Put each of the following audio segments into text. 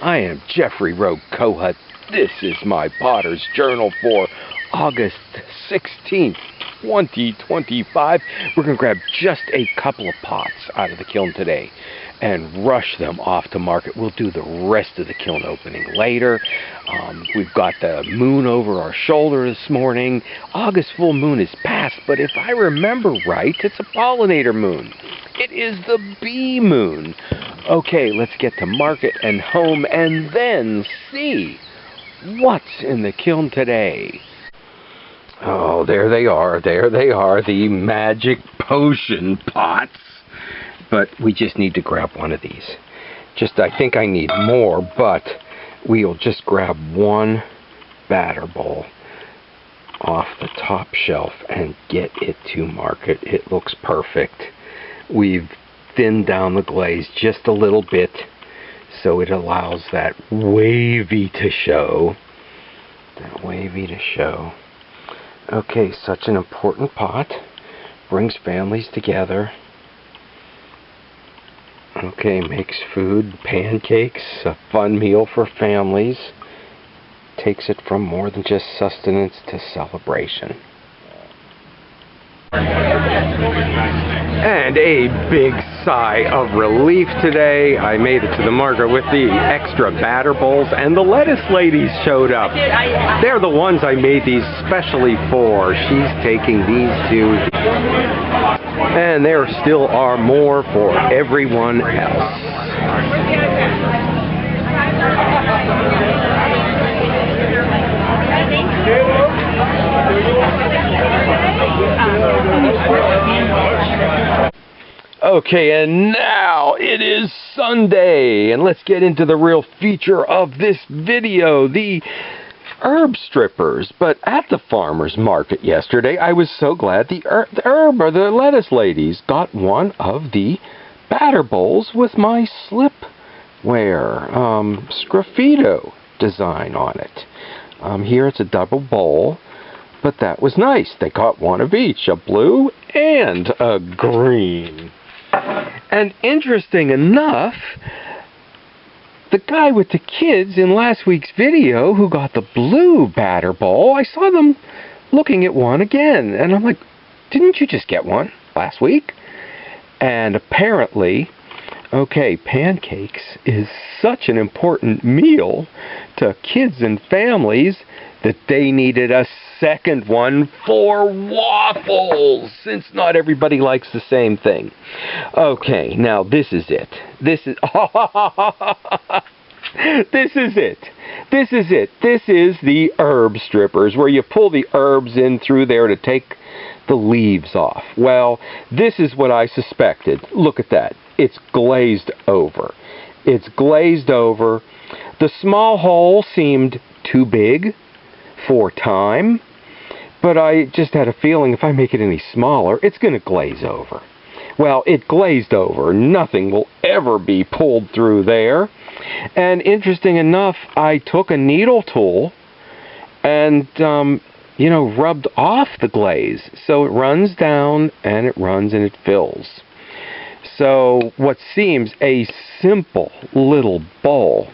I am Jeffrey Rogue Kohut. This is my Potter's Journal for August 16th, 2025. We're going to grab just a couple of pots out of the kiln today and rush them off to market. We'll do the rest of the kiln opening later. We've got the moon over our shoulder this morning. August full moon is past, but if I remember right, it's a pollinator moon. It is the bee moon. Okay, let's get to market and home and then see what's in the kiln today. Oh, there they are, the magic potion pots. But we just need to grab one of these. I think I need more, but we'll just grab one batter bowl off the top shelf and get it to market. It looks perfect. We've thinned down the glaze just a little bit so it allows that wavy to show. Okay, such an important pot. Brings families together. Okay, makes food, pancakes, a fun meal for families. Takes it from more than just sustenance to celebration. And a big sigh of relief today. I made it to the market with the extra batter bowls, and the lettuce ladies showed up. They're the ones I made these specially for. She's taking these two. And there still are more for everyone else. Okay, and now it is Sunday, and let's get into the real feature of this video, the herb strippers. But at the farmer's market yesterday, I was so glad the lettuce ladies got one of the batter bowls with my slipware sgraffito design on it. Here it's a double bowl, but that was nice. They got one of each, a blue and a green. And interesting enough, the guy with the kids in last week's video who got the blue batter bowl, I saw them looking at one again. And I'm like, didn't you just get one last week? And apparently, okay, pancakes is such an important meal to kids and families that they needed a second one for waffles, since not everybody likes the same thing. Okay, now this is it. This is the herb strippers, where you pull the herbs in through there to take the leaves off. Well, this is what I suspected. Look at that. It's glazed over. It's glazed over. The small hole seemed too big for time, but I just had a feeling if I make it any smaller, it's going to glaze over. Well, it glazed over. Nothing will ever be pulled through there. And interesting enough, I took a needle tool and, rubbed off the glaze. So it runs down and it runs and it fills. So what seems a simple little bowl,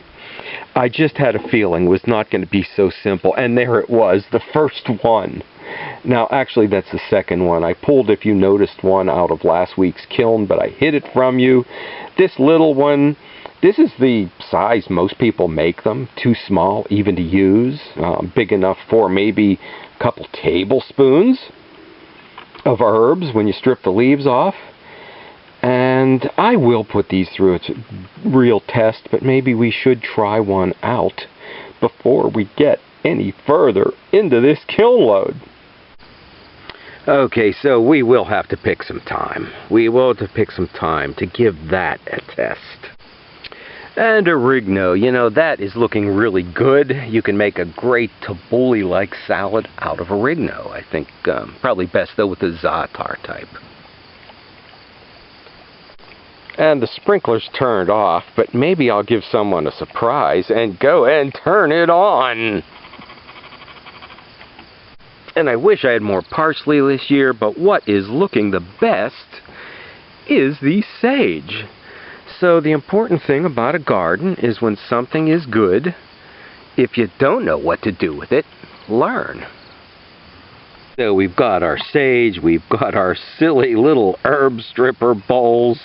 I just had a feeling was not going to be so simple. And there it was, the first one. Now, actually, that's the second one. I pulled, if you noticed, one out of last week's kiln, but I hid it from you. This little one, this is the size most people make them. Too small even to use. Big enough for maybe a couple tablespoons of herbs when you strip the leaves off. And I will put these through its real test, but maybe we should try one out before we get any further into this kiln load. Okay, so we will have to pick some time. We will have to pick some time to give that a test. And oregano, that is looking really good. You can make a great tabbouleh-like salad out of oregano. I think probably best, though, with the za'atar type. And the sprinkler's turned off, but maybe I'll give someone a surprise and go and turn it on. And I wish I had more parsley this year, but what is looking the best is the sage. So the important thing about a garden is when something is good, if you don't know what to do with it, learn. So we've got our sage, we've got our silly little herb stripper bowls.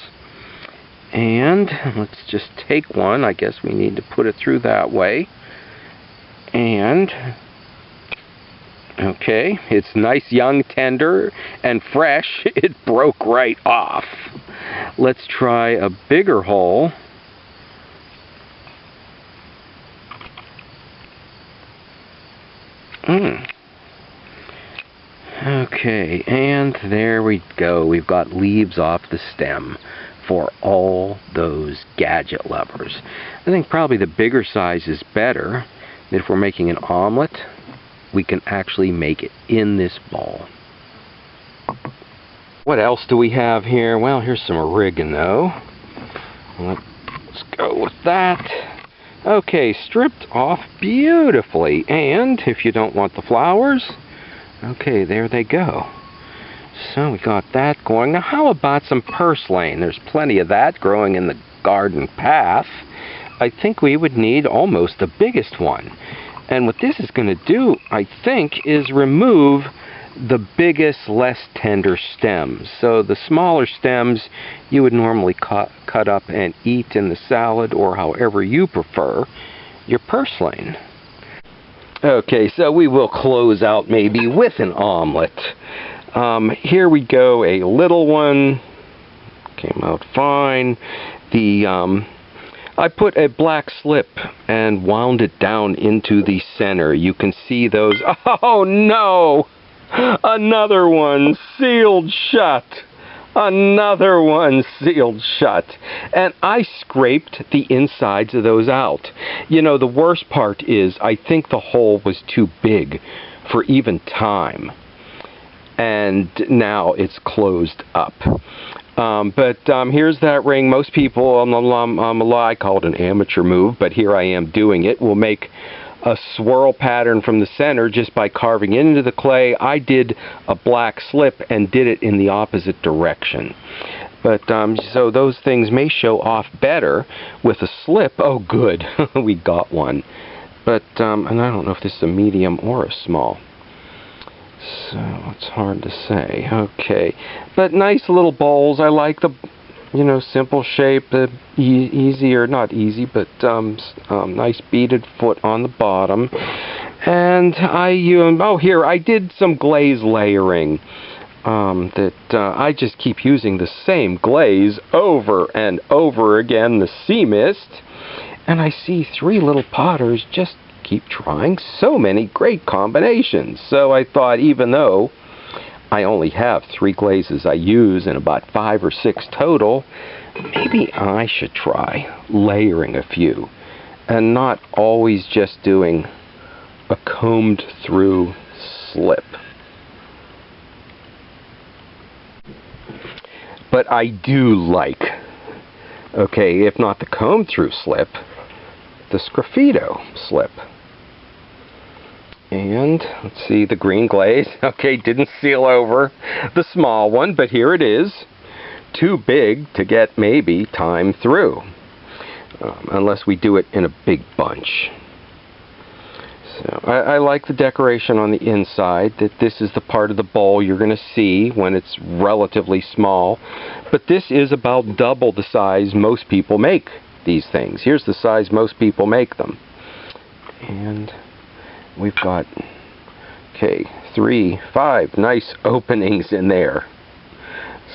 And let's just take one. I guess we need to put it through that way. And, okay, it's nice, young, tender, and fresh. It broke right off. Let's try a bigger hole. Okay, and there we go. We've got leaves off the stem for all those gadget lovers. I think probably the bigger size is better. If we're making an omelet, we can actually make it in this bowl. What else do we have here? Well, here's some oregano. Let's go with that. Okay, stripped off beautifully. And if you don't want the flowers, okay, there they go. So we got that going. Now how about some purslane? There's plenty of that growing in the garden path. I think we would need almost the biggest one. And what this is going to do, I think, is remove the biggest, less tender stems. So the smaller stems you would normally cut up and eat in the salad, or however you prefer your purslane. Okay, so we will close out maybe with an omelet. Here we go, a little one. Came out fine. I put a black slip and wound it down into the center. You can see those. Oh no! Another one sealed shut. Another one sealed shut. And I scraped the insides of those out. You know, the worst part is I think the hole was too big for even time. And now it's closed up. But here's that ring. Most people, I call it an amateur move, but here I am doing it. We'll make a swirl pattern from the center just by carving into the clay. I did a black slip and did it in the opposite direction. But so those things may show off better with a slip. Oh, good. We got one. But, and I don't know if this is a medium or a small. So it's hard to say. Okay, but nice little bowls. I like the, you know, simple shape, the easy, or not easy, but nice beaded foot on the bottom. And I did some glaze layering. I just keep using the same glaze over and over again, the sea mist. And I see 3 little potters just keep trying so many great combinations. So I thought, even though I only have 3 glazes I use and about 5 or 6 total, maybe I should try layering a few and not always just doing a combed through slip. But I do like, okay, if not the combed through slip, the sgraffito slip. And let's see, the green glaze. Okay, didn't seal over the small one, but here it is. Too big to get maybe time through, unless we do it in a big bunch. So I like the decoration on the inside, that this is the part of the bowl you're going to see when it's relatively small. But this is about double the size most people make these things. Here's the size most people make them. And we've got, okay, 3, 5 nice openings in there.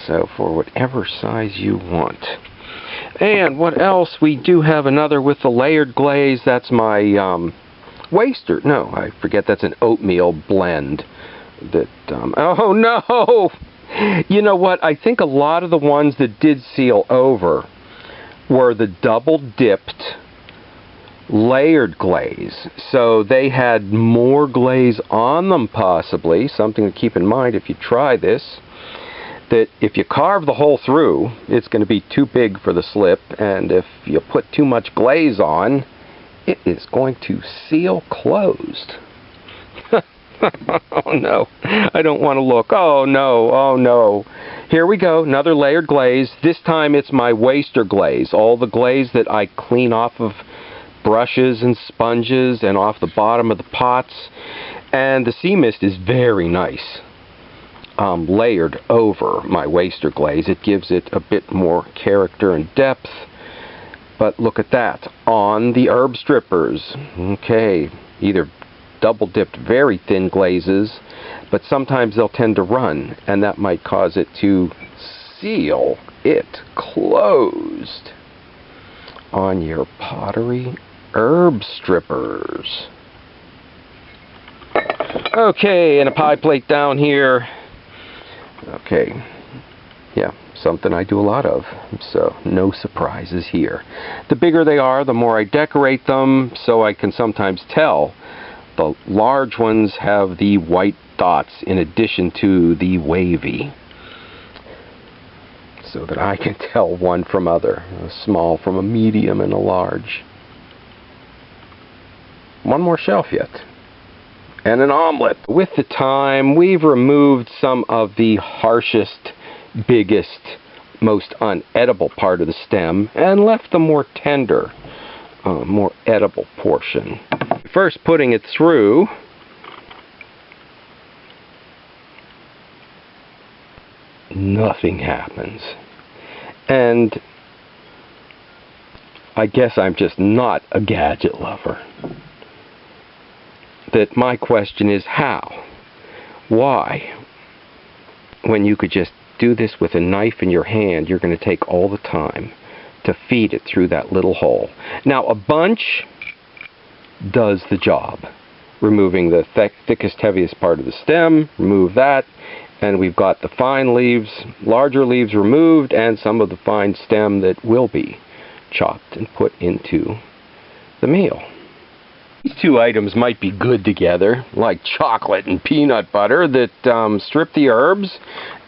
So for whatever size you want. And what else? We do have another with the layered glaze. That's my waster. No, I forget, that's an oatmeal blend. That oh no! You know what? I think a lot of the ones that did seal over were the double dipped layered glaze. So they had more glaze on them, possibly. Something to keep in mind if you try this. That if you carve the hole through, it's going to be too big for the slip, and if you put too much glaze on, it is going to seal closed. Oh no, I don't want to look. Oh no, Here we go, another layered glaze. This time it's my waster glaze. All the glaze that I clean off of brushes and sponges and off the bottom of the pots. And the sea mist is very nice. Layered over my waster glaze. It gives it a bit more character and depth. But look at that, on the herb strippers. Okay, either double dipped very thin glazes, but sometimes they'll tend to run, and that might cause it to seal it closed on your pottery herb strippers. Okay, and a pie plate down here. Okay, yeah, something I do a lot of, so no surprises here. The bigger they are, the more I decorate them, so I can sometimes tell. The large ones have the white dots in addition to the wavy, so that I can tell one from other, a small from a medium and a large. One more shelf yet. And an omelet. With the time, we've removed some of the harshest, biggest, most unedible part of the stem and left the more tender, more edible portion. First putting it through, nothing happens. And I guess I'm just not a gadget lover. That my question is how? Why? When you could just do this with a knife in your hand, you're going to take all the time to feed it through that little hole. Now a bunch does the job. Removing the thickest, heaviest part of the stem, remove that, and we've got the fine leaves, larger leaves removed, and some of the fine stem that will be chopped and put into the meal. These two items might be good together, like chocolate and peanut butter that strip the herbs,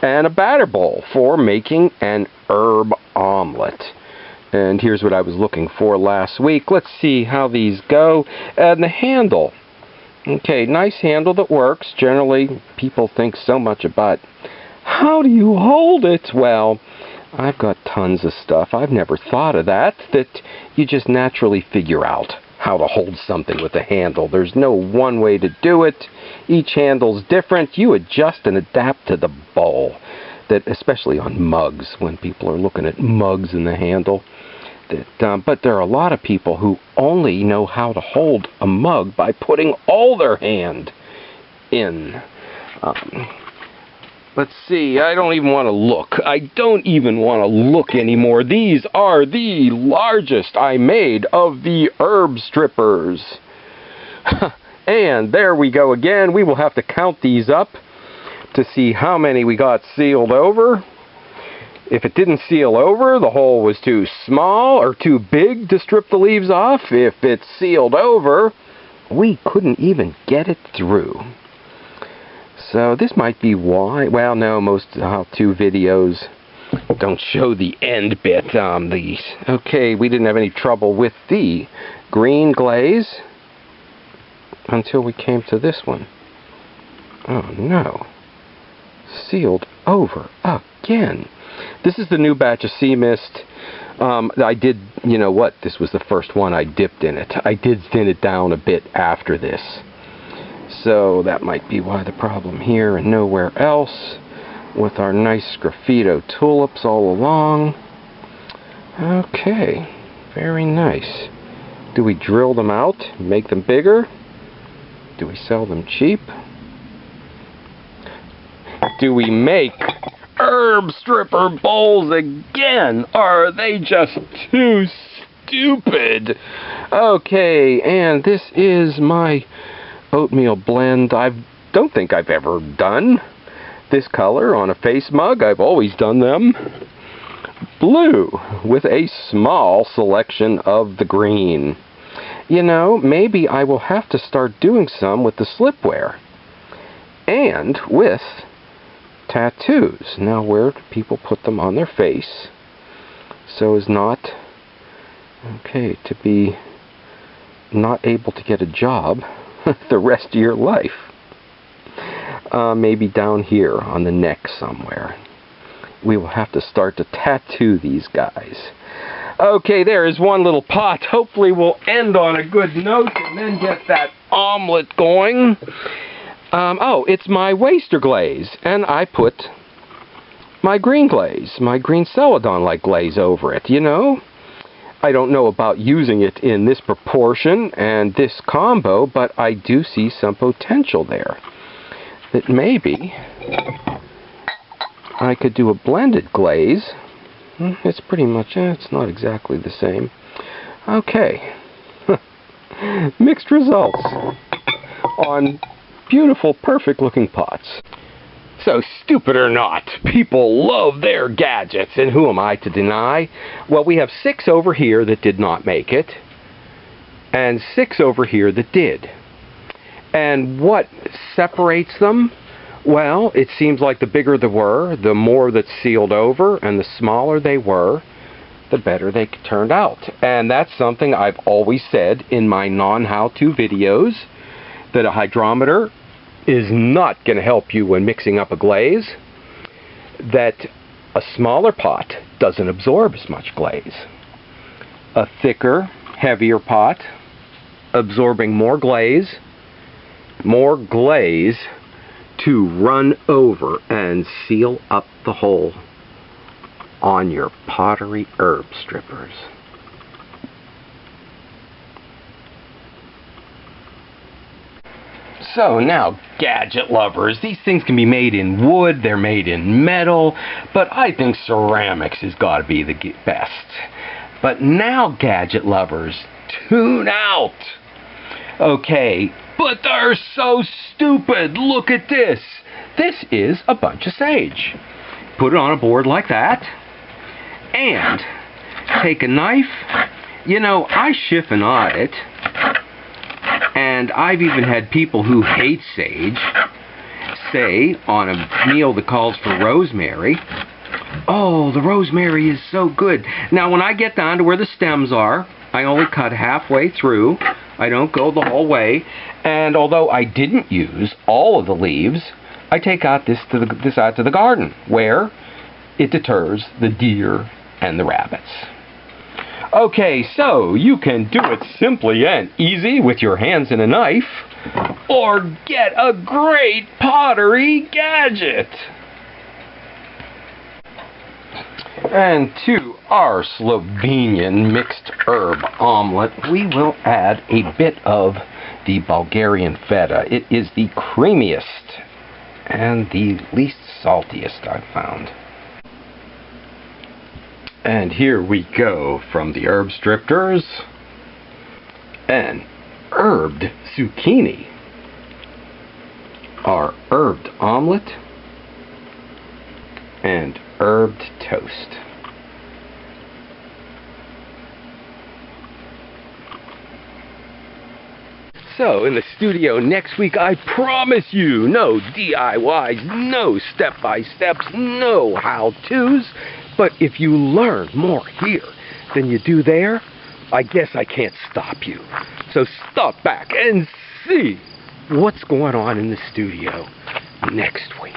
and a batter bowl for making an herb omelet. And here's what I was looking for last week. Let's see how these go. And the handle. Okay, nice handle that works. Generally, people think so much about how do you hold it? Well, I've got tons of stuff. I've never thought of that you just naturally figure out how to hold something with a handle. There's no one way to do it. Each handle's different. You adjust and adapt to the bowl. That, especially on mugs, when people are looking at mugs in the handle. But there are a lot of people who only know how to hold a mug by putting all their hand in. Let's see, I don't even want to look. I don't even want to look anymore. These are the largest I made of the herb strippers. And there we go again. We will have to count these up to see how many we got sealed over. If it didn't seal over, the hole was too small or too big to strip the leaves off. If it's sealed over, we couldn't even get it through. So this might be why. Well, no, most how-to videos don't show the end bit on these. Okay, we didn't have any trouble with the green glaze until we came to this one. Oh no. Sealed over again. This is the new batch of sea mist. I did, you know what, this was the first one I dipped in it. I did thin it down a bit after this. So that might be why the problem here and nowhere else, with our nice graffito tulips all along. Okay, very nice. Do we drill them out, make them bigger? Do we sell them cheap? Do we make herb stripper bowls again? Are they just too stupid? Okay, and this is my oatmeal blend. I don't think I've ever done this color on a face mug. I've always done them blue with a small selection of the green. You know, maybe I will have to start doing some with the slipware and with tattoos. Now, where do people put them on their face so as not, okay, to be not able to get a job the rest of your life? Maybe down here on the neck somewhere. we will have to start to tattoo these guys. Okay, there is one little pot. Hopefully we'll end on a good note and then get that omelet going. Oh, it's my waster glaze, and I put my green glaze, my green celadon-like glaze over it, you know? I don't know about using it in this proportion and this combo, but I do see some potential there. That maybe I could do a blended glaze. It's pretty much, it's not exactly the same. Okay. Mixed results on beautiful, perfect looking pots. So, stupid or not, people love their gadgets, and who am I to deny? Well, we have 6 over here that did not make it, and 6 over here that did. And what separates them? Well, it seems like the bigger they were, the more that's sealed over, and the smaller they were, the better they turned out. And that's something I've always said in my non-how-to videos, that a hydrometer is not going to help you when mixing up a glaze, that a smaller pot doesn't absorb as much glaze. A thicker, heavier pot, absorbing more glaze to run over and seal up the hole on your pottery herb strippers. So now, gadget lovers, these things can be made in wood, they're made in metal, but I think ceramics has got to be the best. But now, gadget lovers, tune out! Okay, but they're so stupid! Look at this! This is a bunch of sage. Put it on a board like that, and take a knife. You know, I shiff and awe it. And I've even had people who hate sage say on a meal that calls for rosemary, oh, the rosemary is so good. Now, when I get down to where the stems are, I only cut halfway through. I don't go the whole way. And although I didn't use all of the leaves, I take out this out to the garden, where it deters the deer and the rabbits. Okay, so you can do it simply and easy with your hands and a knife, or get a great pottery gadget. And to our Slovenian mixed herb omelet, we will add a bit of the Bulgarian feta. It is the creamiest and the least saltiest I've found. And here we go from the herb strippers, an herbed zucchini, our herbed omelet, and herbed toast. So, in the studio next week, I promise you, no DIYs, no step-by-steps, no how-tos. But if you learn more here than you do there, I guess I can't stop you. So stop back and see what's going on in the studio next week.